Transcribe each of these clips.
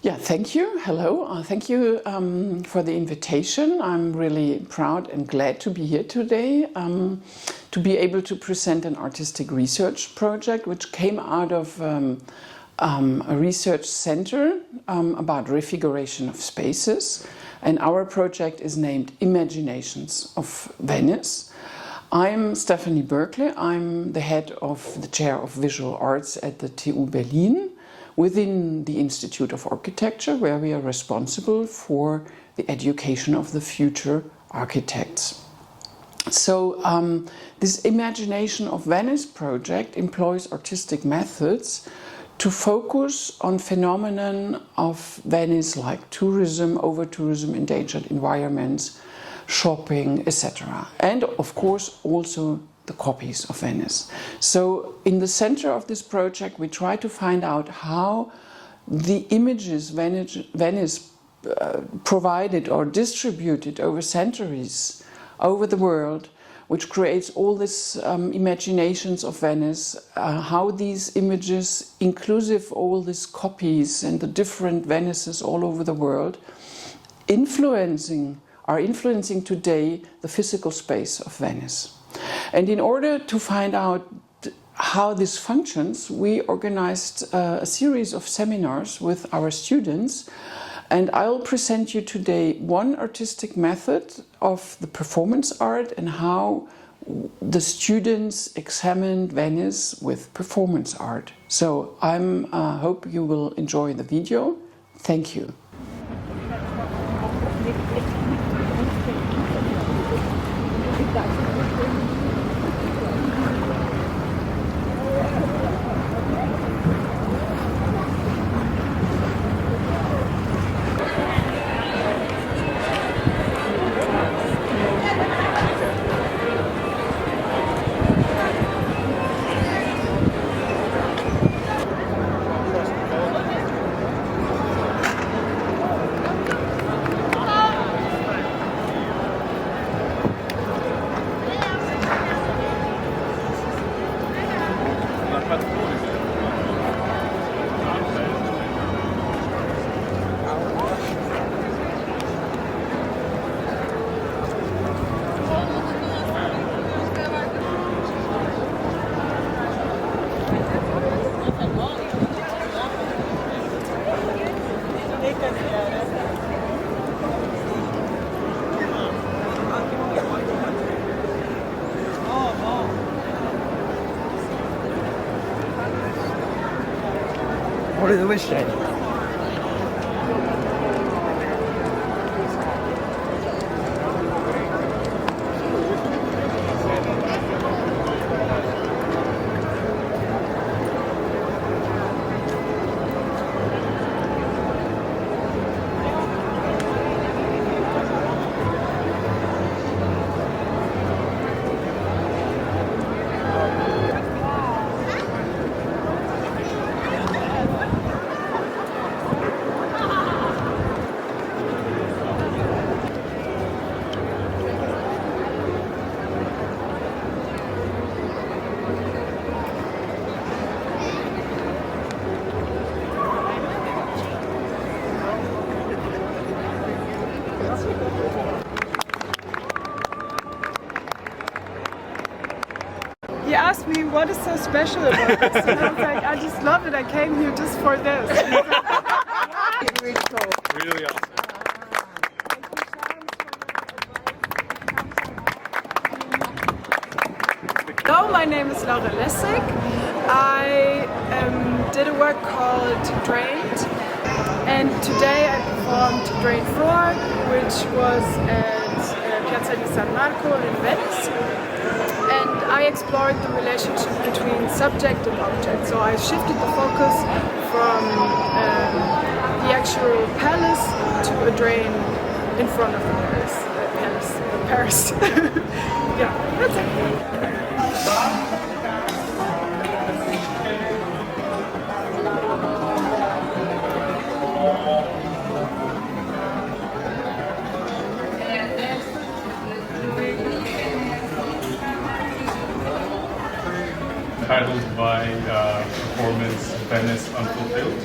Yeah, thank you. Hello. Thank you for the invitation. I'm really proud and glad to be here today to be able to present an artistic research project which came out of a research center about refiguration of spaces. And our project is named Imaginations of Venice. I'm Stephanie Burkle. I'm the head of the chair of visual arts at the TU Berlin, within the Institute of Architecture, where we are responsible for the education of the future architects. So this Imagination of Venice project employs artistic methods to focus on phenomenon of Venice like tourism, over-tourism, endangered environments, shopping, etc. And of course also the copies of Venice. So in the center of this project we try to find out how the images Venice provided or distributed over centuries over the world, which creates all these imaginations of Venice, how these images, inclusive all these copies and the different Venices all over the world, are influencing today the physical space of Venice. And in order to find out how this functions, we organized a series of seminars with our students, and I'll present you today one artistic method of the performance art and how the students examined Venice with performance art. So I hope you will enjoy the video. Thank you. What is the wish day? He asked me what is so special about this, and I was like, I just love it. I came here just for this. Really awesome. Hello, my name is Laura Lessig. I did a work called Drained, and today I performed Drain 4, which was at Piazza di San Marco in Venice. And I explored the relationship between subject and object. So I shifted the focus from the actual palace to a drain in front of the palace. Yeah, that's it. Titled by performance Venice Unfulfilled.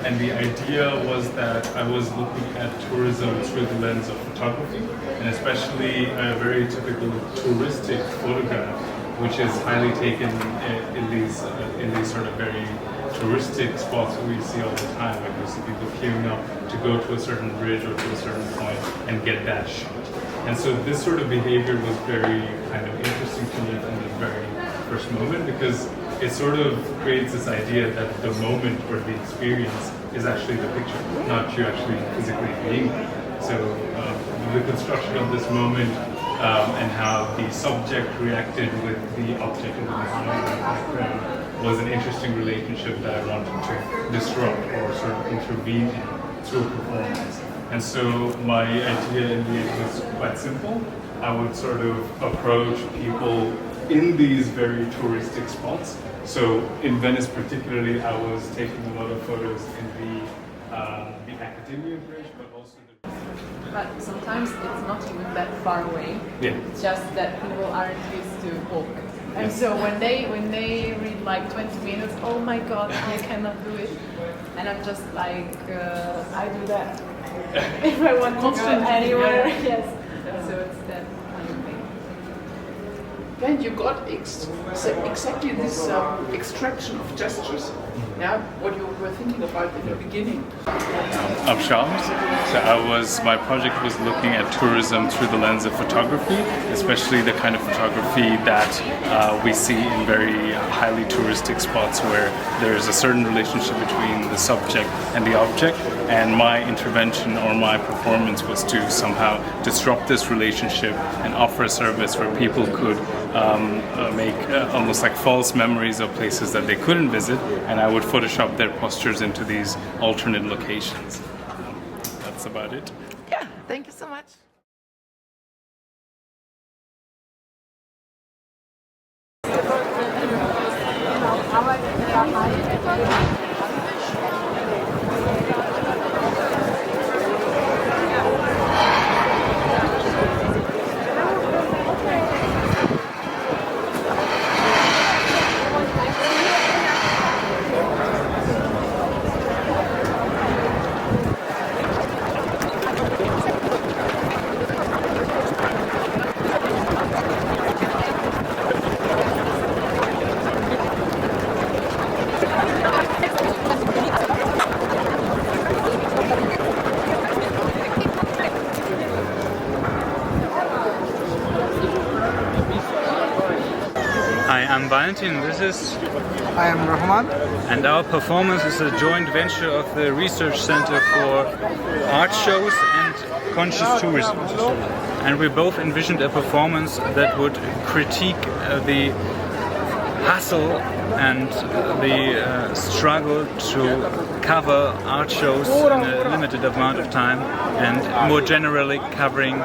And the idea was that I was looking at tourism through the lens of photography, and especially a very typical touristic photograph, which is highly taken in these sort of very touristic spots we see all the time, like you see people queuing up to go to a certain bridge or to a certain point and get that shot. And so this sort of behavior was very kind of interesting to me from the very first moment, because it sort of creates this idea that the moment or the experience is actually the picture, not you actually physically being there. So the construction of this moment and how the subject reacted with the object in the background was an interesting relationship that I wanted to disrupt or sort of intervene in through a performance. And so my idea in the end was quite simple. I would sort of approach people in these very touristic spots. So in Venice particularly, I was taking a lot of photos in the Academia Bridge, but also But sometimes it's not even that far away. Yeah. It's just that people aren't used to walk. And so when they read like 20 minutes, oh my god, I cannot do it. And I'm just like, I do that if I want to go anywhere. Yes. So it's that kind of thing. Then you got exactly this extraction of gestures. Yeah, what you were thinking about in the beginning. of charms. So my project was looking at tourism through the lens of photography, especially the kind of photography that we see in very highly touristic spots where there is a certain relationship between the subject and the object. And my intervention or my performance was to somehow disrupt this relationship and offer a service where people could make almost like false memories of places that they couldn't visit, and I would Photoshop their postures into these alternate locations. That's about it. Yeah, thank you so much. Hi, I'm Valentin. I am Rahman. And our performance is a joint venture of the Research Center for Art Shows and Conscious Tourism. And we both envisioned a performance that would critique the hustle and the struggle to cover art shows in a limited amount of time, and more generally covering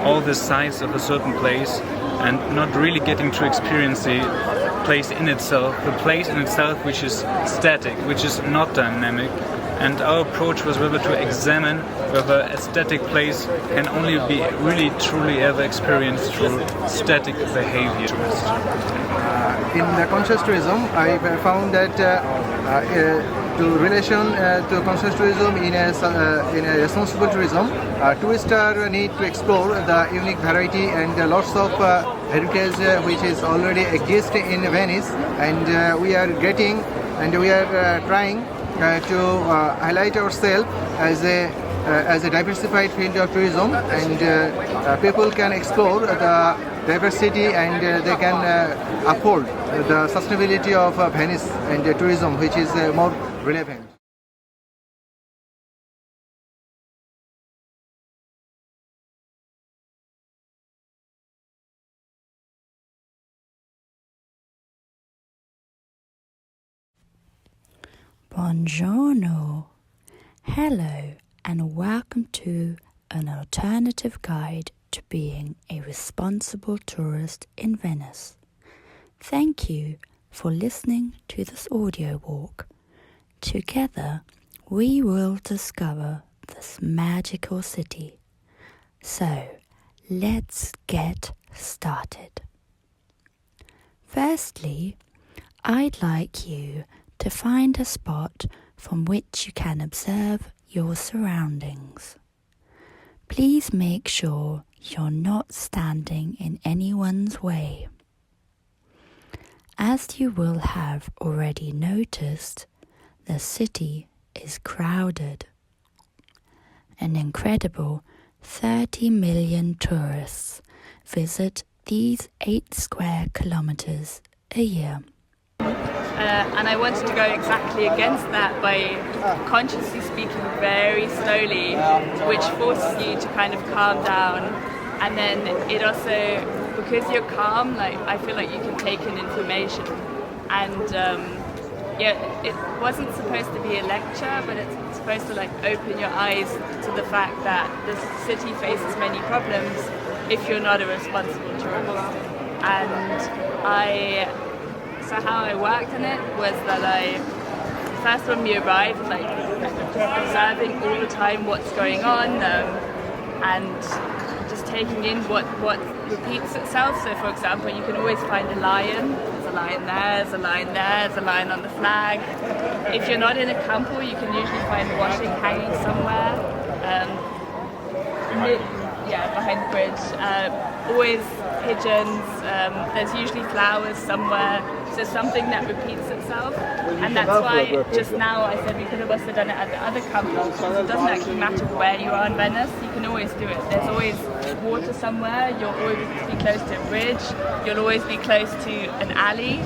all the sides of a certain place and not really getting to experience the place in itself, which is static, which is not dynamic. And our approach was whether to examine whether a static place can only be really truly ever experienced through static behavior. In the conscious tourism, I found that to relation to conscious tourism in a responsible tourism, tourists need to explore the unique variety and lots of heritage which is already exist in Venice, and we are getting and we are trying to highlight ourselves as a diversified field of tourism, and people can explore the diversity and they can afford the sustainability of Venice and tourism, which is more relevant. Buongiorno, hello, and welcome to an alternative guide to being a responsible tourist in Venice. Thank you for listening to this audio walk. Together, we will discover this magical city. So, let's get started. Firstly, I'd like you to find a spot from which you can observe your surroundings. Please make sure you're not standing in anyone's way. As you will have already noticed, the city is crowded. An incredible 30 million tourists visit these 8 square kilometers a year. And I wanted to go exactly against that by consciously speaking very slowly, which forces you to kind of calm down. And then it also, because you're calm, like I feel like you can take in information. And yeah, it wasn't supposed to be a lecture, but it's supposed to like open your eyes to the fact that the city faces many problems if you're not a responsible tourist. And so how I worked on it was that first when we arrived, like observing all the time what's going on, and just taking in what repeats itself. So for example, you can always find a lion. There's a lion there, there's a lion there, there's a lion on the flag. If you're not in a campo, you can usually find washing hanging somewhere. Behind the bridge. Always pigeons. There's usually flowers somewhere. So something that repeats itself. And that's why just now I said we could have also done it at the other campos. Because it doesn't actually matter where you are in Venice, you can always do it. There's always water somewhere, you'll always be close to a bridge, you'll always be close to an alley.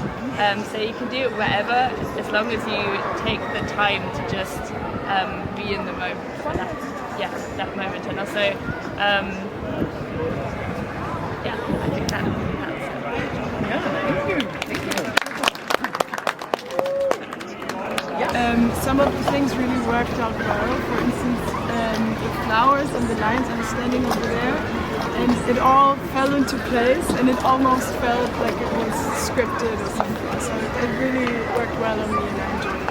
So you can do it wherever, as long as you take the time to just be in the moment. That moment. And also, I think that's Some of the things really worked out well. For instance, the flowers and the lions are standing over there, and it all fell into place, and it almost felt like it was scripted or something. So it really worked well on me, and I enjoyed it.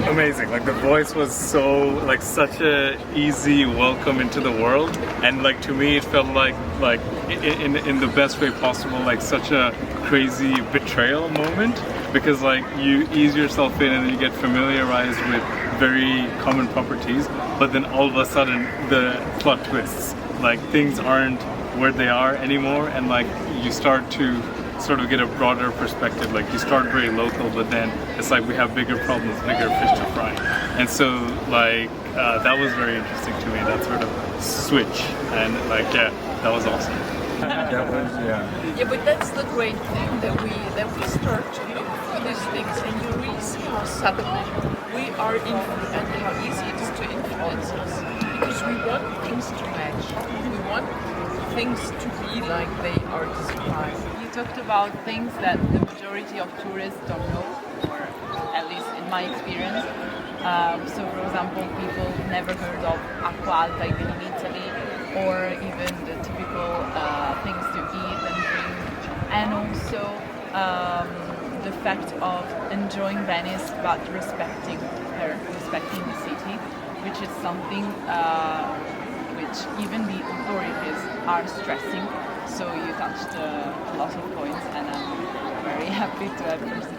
Amazing. Like the voice was so like such a easy welcome into the world, and like to me it felt like in the best way possible, like such a crazy betrayal moment, because like you ease yourself in and you get familiarized with very common properties, but then all of a sudden the plot twists, like things aren't where they are anymore, and like you start to sort of get a broader perspective. Like you start very local, but then it's like we have bigger problems, bigger fish to fry. And so like that was very interesting to me, that sort of switch, and like that was awesome. Yeah, but that's the great thing, that we start to look for these things, and you really see how suddenly we are and how easy it is to influence us, because we want things to match, we want things to be like they are described. You talked about things that the majority of tourists don't know, or at least in my experience. So for example, people never heard of acqua alta even in Italy, or even the typical things to eat and drink, and also the fact of enjoying Venice but respecting the city, which is something which even the authorities are stressing. So you touched a lot of points, and I'm very happy to have participated.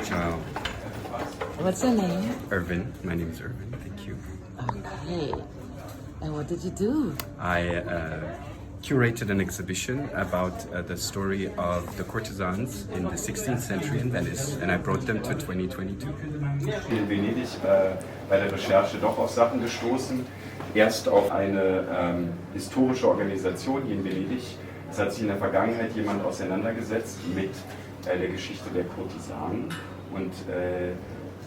Ciao. What's your name? Irvin. My name is Irvin. Thank you. Okay. And what did you do? I curated an exhibition about the story of the courtesans in the 16th century in Venice, and I brought them to 2022. In Venedig bei der Recherche doch auf Sachen gestoßen. Erst auf eine historische Organisation hier in Venedig. Es hat sich in der Vergangenheit jemand auseinandergesetzt mit der Geschichte der Kurtisanen und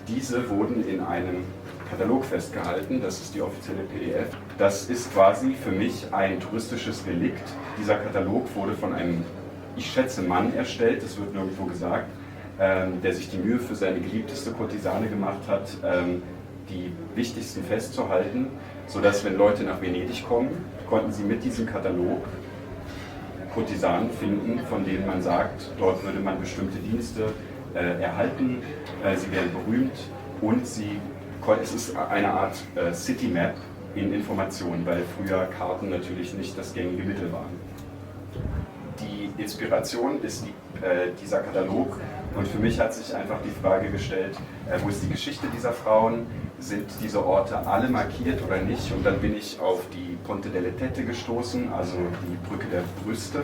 diese wurden in einem Katalog festgehalten, das ist die offizielle PDF. Das ist quasi für mich ein touristisches Relikt. Dieser Katalog wurde von einem, ich schätze, Mann erstellt, das wird nirgendwo gesagt, der sich die Mühe für seine geliebteste Kurtisane gemacht hat, die wichtigsten festzuhalten, sodass, wenn Leute nach Venedig kommen, konnten sie mit diesem Katalog Kurtisanen finden, von denen man sagt, dort würde man bestimmte Dienste erhalten, sie werden berühmt und es ist eine Art City Map in Informationen, weil früher Karten natürlich nicht das gängige Mittel waren. Die Inspiration ist dieser Katalog und für mich hat sich einfach die Frage gestellt, wo ist die Geschichte dieser Frauen, sind diese Orte alle markiert oder nicht, und dann bin ich auf die Ponte delle Tette gestoßen, also die Brücke der Brüste,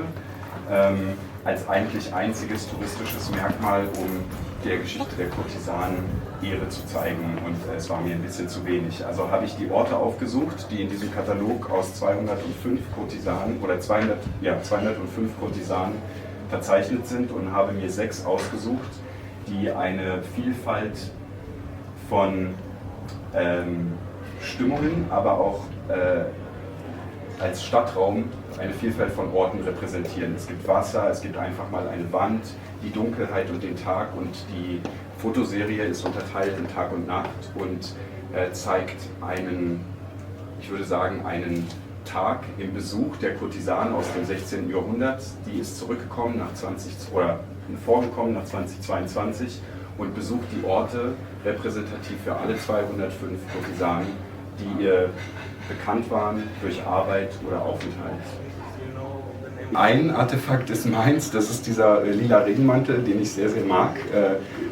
als eigentlich einziges touristisches Merkmal, um der Geschichte der Kurtisanen Ehre zu zeigen, und es war mir ein bisschen zu wenig. Also habe ich die Orte aufgesucht, die in diesem Katalog aus 205 Kurtisanen oder 205 Kurtisanen verzeichnet sind, und habe mir 6 ausgesucht, die eine Vielfalt von Stimmungen, aber auch als Stadtraum eine Vielfalt von Orten repräsentieren. Es gibt Wasser, es gibt einfach mal eine Wand, die Dunkelheit und den Tag, und die Fotoserie ist unterteilt in Tag und Nacht und zeigt einen, ich würde sagen, einen Tag im Besuch der Kurtisanen aus dem 16. Jahrhundert. Die ist zurückgekommen nach vorgekommen nach 2022 und besucht die Orte repräsentativ für alle 205 Kurtisanen, die ihr bekannt waren durch Arbeit oder Aufenthalt. Ein Artefakt ist meins, das ist dieser lila Regenmantel, den ich sehr, sehr mag.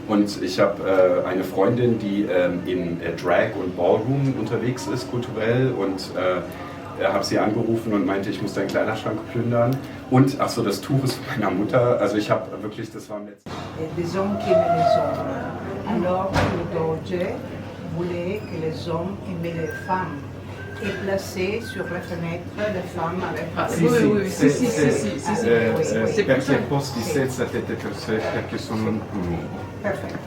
Und ich habe eine Freundin, die in Drag und Ballroom unterwegs ist, kulturell, und habe sie angerufen und meinte, ich muss deinen Kleiderschrank plündern. Und, ach so, das Tuch ist von meiner Mutter. Also ich habe wirklich, das war im letzten... Des hommes qui aimaient les hommes, alors que Doge voulait que les hommes aimaient les femmes. Et placé sur la fenêtre les femmes avec... Ah, sì, perché i posti senza tette perché sono un Perfect.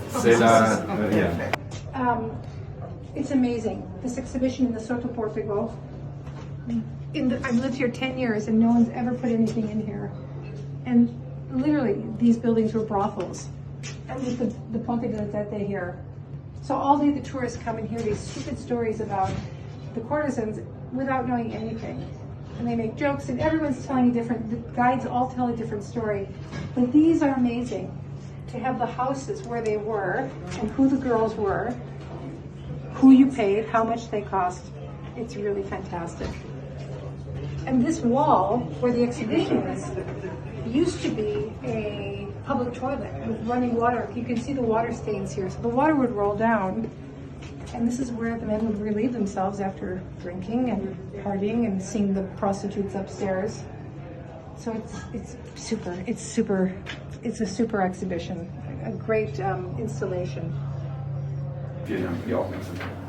It's amazing, this exhibition in the Soto Portugal. I've lived here 10 years and no one's ever put anything in here. And literally, these buildings were brothels. And with the Ponte delle Tette here. So all the tourists come and hear these stupid stories about the courtesans without knowing anything. And they make jokes, and everyone's telling the guides all tell a different story. But these are amazing. To have the houses where they were, and who the girls were, who you paid, how much they cost. It's really fantastic. And this wall, where the exhibition is, used to be a public toilet with running water. You can see the water stains here. So the water would roll down, and this is where the men would relieve themselves after drinking and partying and seeing the prostitutes upstairs. So it's a super exhibition, a great installation. Vielen Dank für die Aufmerksamkeit.